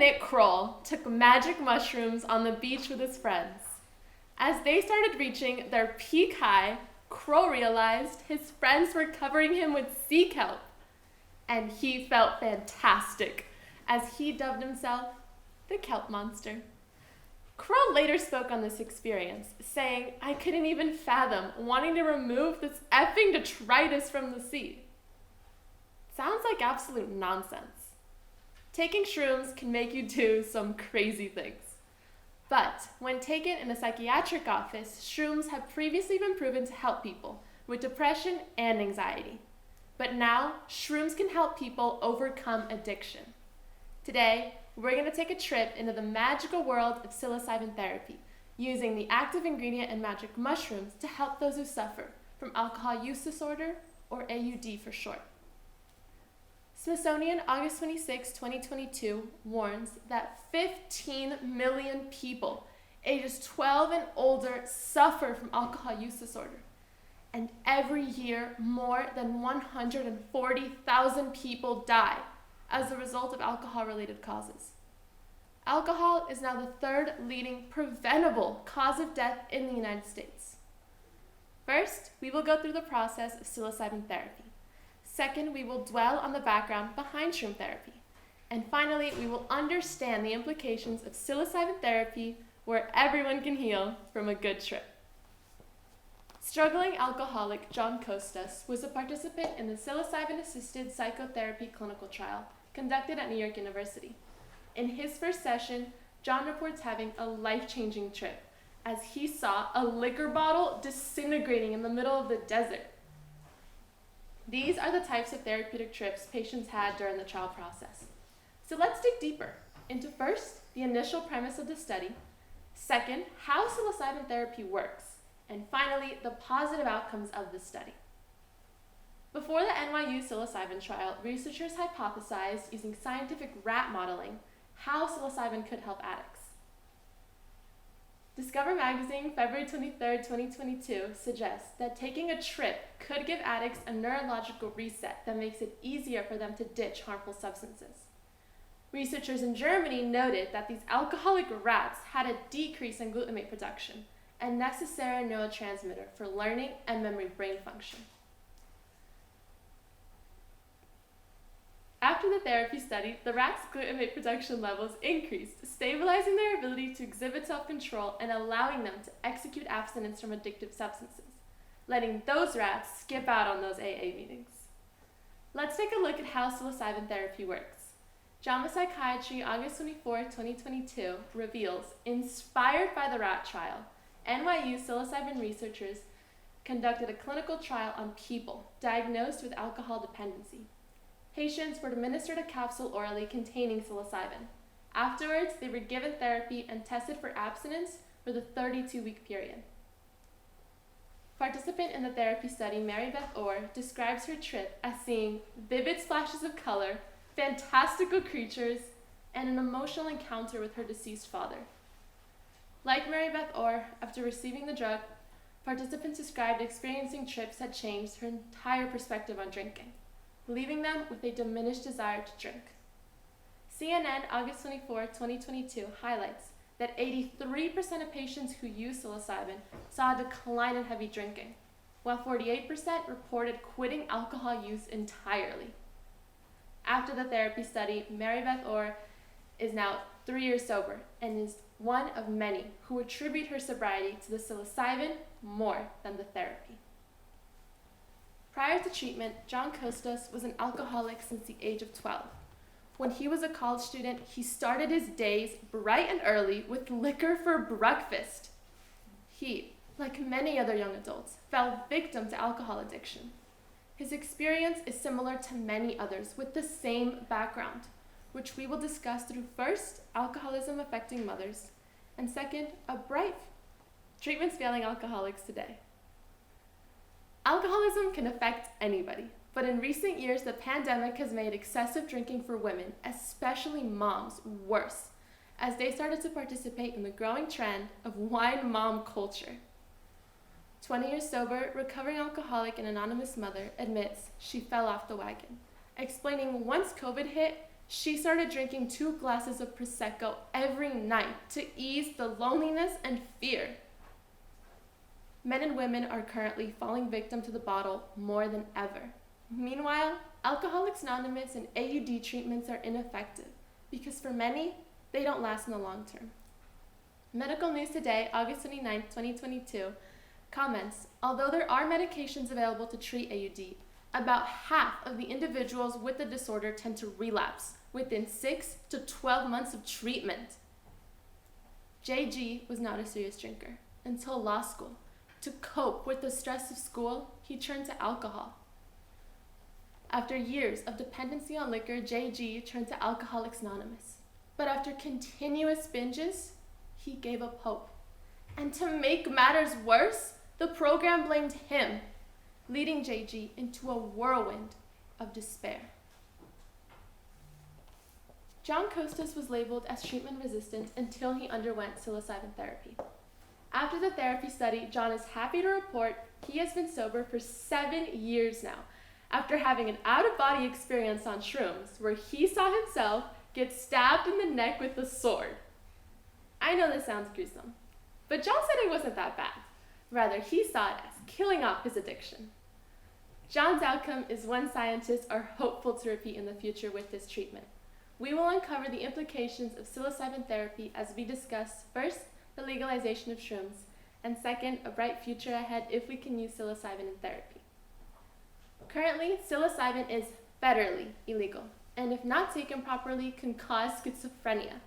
Nick Kroll took magic mushrooms on the beach with his friends. As they started reaching their peak high, Kroll realized his friends were covering him with sea kelp. And he felt fantastic, as he dubbed himself the Kelp Monster. Kroll later spoke on this experience, saying, "I couldn't even fathom wanting to remove this effing detritus from the sea." Sounds like absolute nonsense. Taking shrooms can make you do some crazy things. But when taken in a psychiatric office, shrooms have previously been proven to help people with depression and anxiety. But now, shrooms can help people overcome addiction. Today, we're going to take a trip into the magical world of psilocybin therapy, using the active ingredient in magic mushrooms to help those who suffer from alcohol use disorder, or AUD for short. Smithsonian, August 26, 2022, warns that 15 million people ages 12 and older suffer from alcohol use disorder. And every year, more than 140,000 people die as a result of alcohol-related causes. Alcohol is now the third leading preventable cause of death in the United States. First, we will go through the process of psilocybin therapy. Second, we will dwell on the background behind shroom therapy. And finally, we will understand the implications of psilocybin therapy where everyone can heal from a good trip. Struggling alcoholic John Costas was a participant in the psilocybin-assisted psychotherapy clinical trial conducted at New York University. In his first session, John reports having a life-changing trip as he saw a liquor bottle disintegrating in the middle of the desert. These are the types of therapeutic trips patients had during the trial process. So let's dig deeper into first, the initial premise of the study, second, how psilocybin therapy works, and finally, the positive outcomes of the study. Before the NYU psilocybin trial, researchers hypothesized using scientific rat modeling how psilocybin could help addicts. Discover Magazine, February 23, 2022, suggests that taking a trip could give addicts a neurological reset that makes it easier for them to ditch harmful substances. Researchers in Germany noted that these alcoholic rats had a decrease in glutamate production, a necessary neurotransmitter for learning and memory brain function. After the therapy study, the rats' glutamate production levels increased, stabilizing their ability to exhibit self-control and allowing them to execute abstinence from addictive substances, letting those rats skip out on those AA meetings. Let's take a look at how psilocybin therapy works. JAMA Psychiatry, August 24, 2022, reveals, inspired by the rat trial, NYU psilocybin researchers conducted a clinical trial on people diagnosed with alcohol dependency. Patients were administered a capsule orally containing psilocybin. Afterwards, they were given therapy and tested for abstinence for the 32-week period. Participant in the therapy study, Mary Beth Orr, describes her trip as seeing vivid splashes of color, fantastical creatures, and an emotional encounter with her deceased father. Like Mary Beth Orr, after receiving the drug, participants described experiencing trips had changed her entire perspective on drinking, leaving them with a diminished desire to drink. CNN, August 24, 2022, highlights that 83% of patients who use psilocybin saw a decline in heavy drinking, while 48% reported quitting alcohol use entirely. After the therapy study, Mary Beth Orr is now 3 years sober and is one of many who attribute her sobriety to the psilocybin more than the therapy. Prior to treatment, John Costas was an alcoholic since the age of 12. When he was a college student, he started his days bright and early with liquor for breakfast. He, like many other young adults, fell victim to alcohol addiction. His experience is similar to many others with the same background, which we will discuss through first, alcoholism affecting mothers, and second, a bright treatments failing alcoholics today. Alcoholism can affect anybody, but in recent years, the pandemic has made excessive drinking for women, especially moms, worse, as they started to participate in the growing trend of wine mom culture. 20 years sober, recovering alcoholic and anonymous mother admits she fell off the wagon, explaining once COVID hit, She started drinking 2 glasses of Prosecco every night to ease the loneliness and fear. Men and women are currently falling victim to the bottle more than ever. Meanwhile, Alcoholics Anonymous and AUD treatments are ineffective because for many, they don't last in the long term. Medical News Today, August 29, 2022, comments, although there are medications available to treat AUD, about half of the individuals with the disorder tend to relapse within 6 to 12 months of treatment. JG was not a serious drinker until law school. To cope with the stress of school, he turned to alcohol. After years of dependency on liquor, JG turned to Alcoholics Anonymous. But after continuous binges, he gave up hope. And to make matters worse, the program blamed him, leading JG into a whirlwind of despair. John Costas was labeled as treatment-resistant until he underwent psilocybin therapy. After the therapy study, John is happy to report he has been sober for 7 years now, after having an out-of-body experience on shrooms where he saw himself get stabbed in the neck with a sword. I know this sounds gruesome, but John said it wasn't that bad. Rather, he saw it as killing off his addiction. John's outcome is one scientists are hopeful to repeat in the future with this treatment. We will uncover the implications of psilocybin therapy as we discuss, first, the legalization of shrooms, and second, a bright future ahead if we can use psilocybin in therapy. Currently, psilocybin is federally illegal, and if not taken properly, can cause schizophrenia.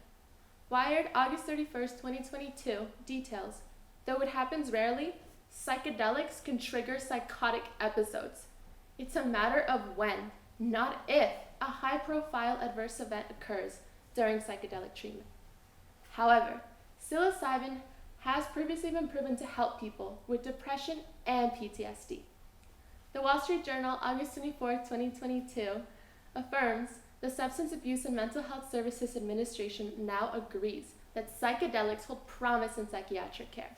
Wired, August 31st, 2022, details, though it happens rarely, psychedelics can trigger psychotic episodes. It's a matter of when, not if, a high-profile adverse event occurs during psychedelic treatment. However, psilocybin has previously been proven to help people with depression and PTSD. The Wall Street Journal, August 24, 2022, affirms the Substance Abuse and Mental Health Services Administration now agrees that psychedelics hold promise in psychiatric care,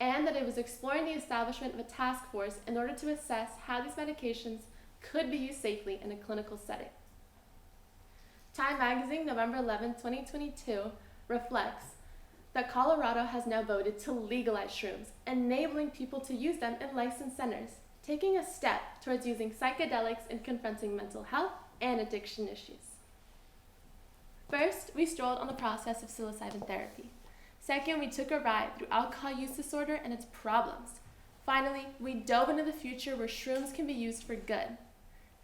and that it was exploring the establishment of a task force in order to assess how these medications could be used safely in a clinical setting. Time Magazine, November 11, 2022, reflects that Colorado has now voted to legalize shrooms, enabling people to use them in licensed centers, taking a step towards using psychedelics in confronting mental health and addiction issues. First, we strolled on the process of psilocybin therapy. Second, we took a ride through alcohol use disorder and its problems. Finally, we dove into the future where shrooms can be used for good.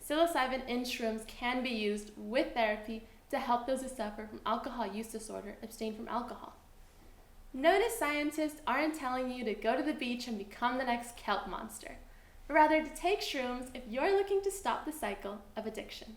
Psilocybin in shrooms can be used with therapy to help those who suffer from alcohol use disorder abstain from alcohol. Notice scientists aren't telling you to go to the beach and become the next kelp monster, but rather to take shrooms if you're looking to stop the cycle of addiction.